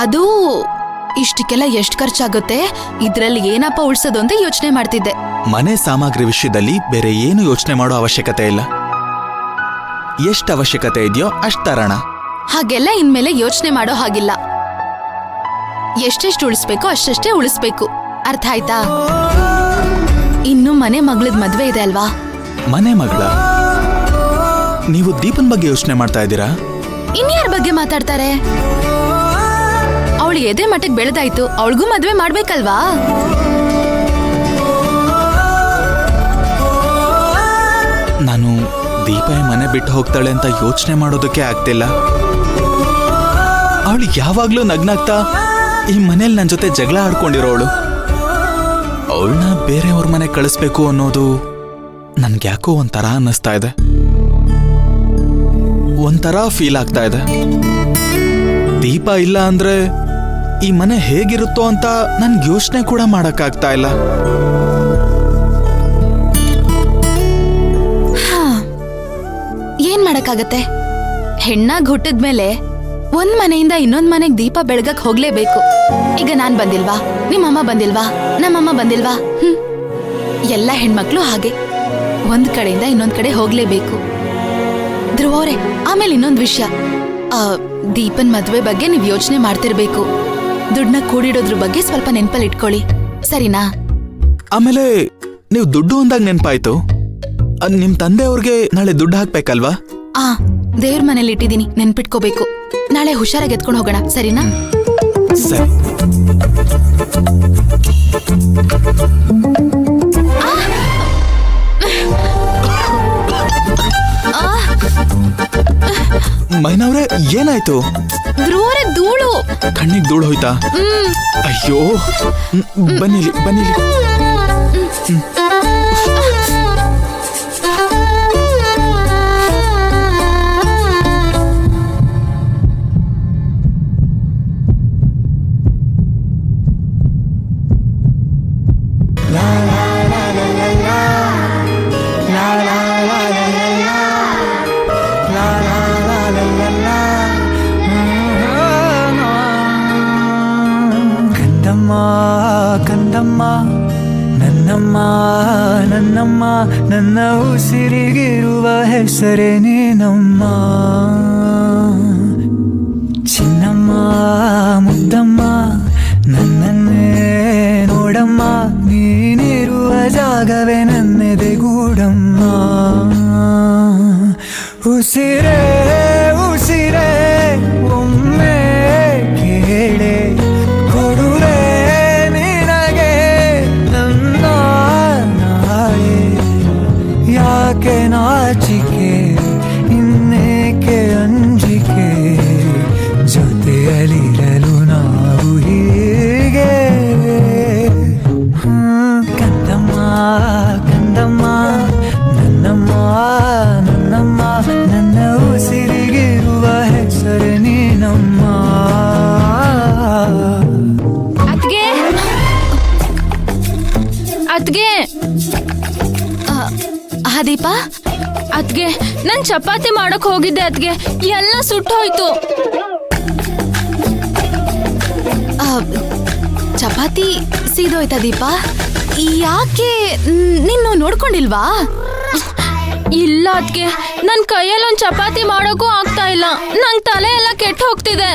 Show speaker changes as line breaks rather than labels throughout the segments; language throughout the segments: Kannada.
ಅದು ಇಷ್ಟಕ್ಕೆಲ್ಲ ಎಷ್ಟು ಖರ್ಚಾಗುತ್ತೆ, ಇದ್ರಲ್ಲಿ ಏನಪ್ಪ ಉಳ್ಸೋದು ಅಂತ ಯೋಚನೆ ಮಾಡ್ತಿದ್ದೆ.
ಮನೆ ಸಾಮಗ್ರಿ ವಿಷಯದಲ್ಲಿ ಬೇರೆ ಏನು ಯೋಚನೆ ಮಾಡೋ ಅವಶ್ಯಕತೆ ಇಲ್ಲ. ಎಷ್ಟು ಅವಶ್ಯಕತೆ ಇದೆಯೋ ಅಷ್ಟು ತರೋಣ.
ಹಾಗೆಲ್ಲ ಇನ್ಮೇಲೆ ಯೋಚನೆ ಮಾಡೋ ಹಾಗಿಲ್ಲ. ಎಷ್ಟೆಷ್ಟು ಉಳಿಸ್ಬೇಕೋ ಅಷ್ಟಷ್ಟೇ ಉಳಿಸ್ಬೇಕು, ಅರ್ಥ ಆಯ್ತಾ? ಇನ್ನು ಮನೆ ಮಗಳದ್ ಮದ್ವೆ ಇದೆ ಅಲ್ವಾ?
ಮನೆ ಮಗಳ? ನೀವು ದೀಪನ್ ಬಗ್ಗೆ ಯೋಚನೆ ಮಾಡ್ತಾ ಇದ್ದೀರಾ?
ಇನ್ಯಾರ ಬಗ್ಗೆ ಮಾತಾಡ್ತಾರೆ? ಅವಳು ಎದೆ ಮಟ್ಟಕ್ಕೆ ಬೆಳೆದಾಯ್ತು, ಅವಳಿಗೂ ಮದ್ವೆ ಮಾಡ್ಬೇಕಲ್ವಾ?
ನಾನು ದೀಪ ಮನೆ ಬಿಟ್ಟು ಹೋಗ್ತಾಳೆ ಅಂತ ಯೋಚನೆ ಮಾಡೋದಕ್ಕೆ ಆಗ್ತಿಲ್ಲ. ಅವಳು ಯಾವಾಗ್ಲೂ ನಗ್ನಾಗ್ತಾ ಈ ಮನೇಲಿ ನನ್ನ ಜೊತೆ ಜಗಳ ಆಡ್ಕೊಂಡಿರೋಳು. ಅವಳನ್ನ ಬೇರೆಯವ್ರ ಮನೆ ಕಳಿಸ್ಬೇಕು ಅನ್ನೋದು ನನ್ಗ್ಯಾಕೋ ಒಂಥರ ಅನ್ನಿಸ್ತಾ ಇದೆ, ಒಂಥರ ಫೀಲ್ ಆಗ್ತಾ ಇದೆ. ದೀಪ ಇಲ್ಲ ಅಂದ್ರೆ ಈ ಮನೆ ಹೇಗಿರುತ್ತೋ ಅಂತ ನನ್ಗೆ ಯೋಚನೆ ಕೂಡ ಮಾಡಕ್ಕಾಗ್ತಾ ಇಲ್ಲ.
ಏನ್ ಮಾಡಕ್ಕಾಗತ್ತೆ? ಹೆಣ್ಣಾಗ್ ಹುಟ್ಟಿದ್ಮೇಲೆ ಒಂದ್ ಮನೆಯಿಂದ ಇನ್ನೊಂದ್ ಮನೆಗ್ ದೀಪ ಬೆಳಗಕ್ ಹೋಗ್ಲೇಬೇಕು. ಈಗ ನಾನ್ ಬಂದಿಲ್ವಾ, ನಿಮ್ಮಮ್ಮ ಬಂದಿಲ್ವಾ, ನಮ್ಮಮ್ಮ ಬಂದಿಲ್ವಾ? ಎಲ್ಲ ಹೆಣ್ಮಕ್ಳು ಹಾಗೆ ಒಂದ್ ಕಡೆಯಿಂದ ಇನ್ನೊಂದ್ ಕಡೆ ಹೋಗ್ಲೇಬೇಕು. ಧ್ರುವವ್ರೆ, ಆಮೇಲೆ ಇನ್ನೊಂದ್ ವಿಷಯ, ದೀಪನ್ ಮದ್ವೆ ಬಗ್ಗೆ ನೀವ್ ಯೋಚನೆ ಮಾಡ್ತಿರ್ಬೇಕು. ದುಡ್ಡನ್ನ ಕೂಡಿಡೋದ್ರ ಬಗ್ಗೆ ಸ್ವಲ್ಪ ನೆನ್ಪಲ್ಲಿ ಇಟ್ಕೊಳ್ಳಿ, ಸರಿನಾ?
ಆಮೇಲೆ ನೀವು ದುಡ್ಡು ಅಂದಾಗ ನೆನ್ಪಾಯ್ತು, ನಿಮ್ ತಂದೆ ಅವ್ರಿಗೆ ನಾಳೆ ದುಡ್ಡು ಹಾಕ್ಬೇಕಲ್ವಾ?
ದೇವ್ರ ಮನೇಲಿ ಇಟ್ಟಿದ್ದೀನಿ, ನೆನ್ಪಿಟ್ಕೋಬೇಕು. ನಾಳೆ ಹುಷಾರಾಗಿ ಎತ್ಕೊಂಡು ಹೋಗೋಣ, ಸರಿನಾ?
ಸರಿ. ಮೈನವ್ರೆ, ಏನಾಯ್ತು?
ಧ್ರುವರೇ, ಧೂಳು
ಕಣ್ಣಿಗೆ ಧೂಳು ಹೋಯ್ತಾ? ಅಯ್ಯೋ, ಬನ್ನಿಲಿ ಬನ್ನಿಲಿ.
ಕಂದಮ್ಮ ನನ್ನಮ್ಮ ನನ್ನಮ್ಮ, ನನ್ನ ಉಸಿರಿಗಿರುವ ಹೆಸರೇ ನೀನಮ್ಮ. ಚಿನ್ನಮ್ಮ ಮುದ್ದಮ್ಮ, ನನ್ನನ್ನೇ ನೋಡಮ್ಮ, ನೀನಿರುವ ಜಾಗವೇ ನನ್ನೆದೆಗೂಡಮ್ಮ. ಉಸಿರೇ ಉಸಿರೇ ಒಮ್ಮೆ ಕೇಳೆ ಕೊಡುವೆ ನಿನಗೆ ನನ್ನ ನಾಳೆ. ಯಾಕೆ ನಾಚಿಕೆ, ಇನ್ನೇಕೆ ಅಂಜಿಕೆ, ಜೊತೆಯಲ್ಲಿರಲು ನಾವು ಹೀಗೆ. ಕಂದಮ್ಮ ಕಂದಮ್ಮ, ನನ್ನಮ್ಮ ನನ್ನಮ್ಮ, ನನ್ನ ಉಸಿರಿಗಿರುವ ಹೆಸರು ನೀನಮ್ಮ.
ಅದ್ಗೆ ಅದ್ಗೆ
ದೀಪ,
ಅದ್ಗೆ ನನ್ ಚಪಾತಿ ಮಾಡಕ್ ಹೋಗಿದ್ದೆ, ಅದ್ಗೆ ಎಲ್ಲ ಸುಟ್ಟೋಯ್ತು.
ಚಪಾತಿ ಸೀದೋಯ್ತಾ ದೀಪ? ಯಾಕೆ, ನೀನು ನೋಡ್ಕೊಂಡಿಲ್ವಾ?
ಇಲ್ಲ ಅದ್ಗೆ, ನನ್ ಕೈಯಲ್ಲಿ ಒಂದ್ ಚಪಾತಿ ಮಾಡೋಕ್ಕೂ ಆಗ್ತಾ ಇಲ್ಲ, ನಂಗ್ ತಲೆ ಎಲ್ಲ ಕೆಟ್ಟು ಹೋಗ್ತಿದೆ.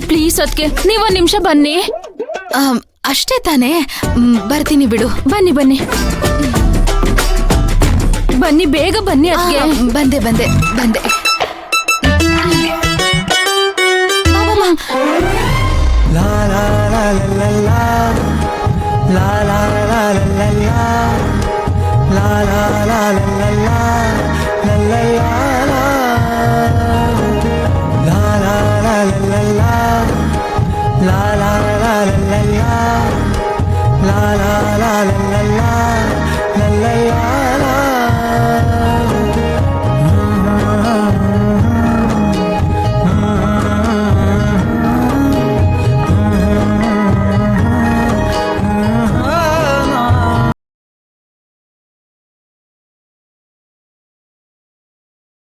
ಪ್ಲೀಸ್ ಅದ್ಗೆ, ನೀವೊಂದ್ ನಿಮಿಷ ಬನ್ನಿ.
ಅಷ್ಟೇ ತಾನೇ, ಬರ್ತೀನಿ ಬಿಡು.
ಬನ್ನಿ ಬನ್ನಿ ಬನ್ನಿ, ಬೇಗ ಬನ್ನಿ ಅದ್ಗೆ.
ಬಂದೆ ಬಂದೆ ಬಂದೆ.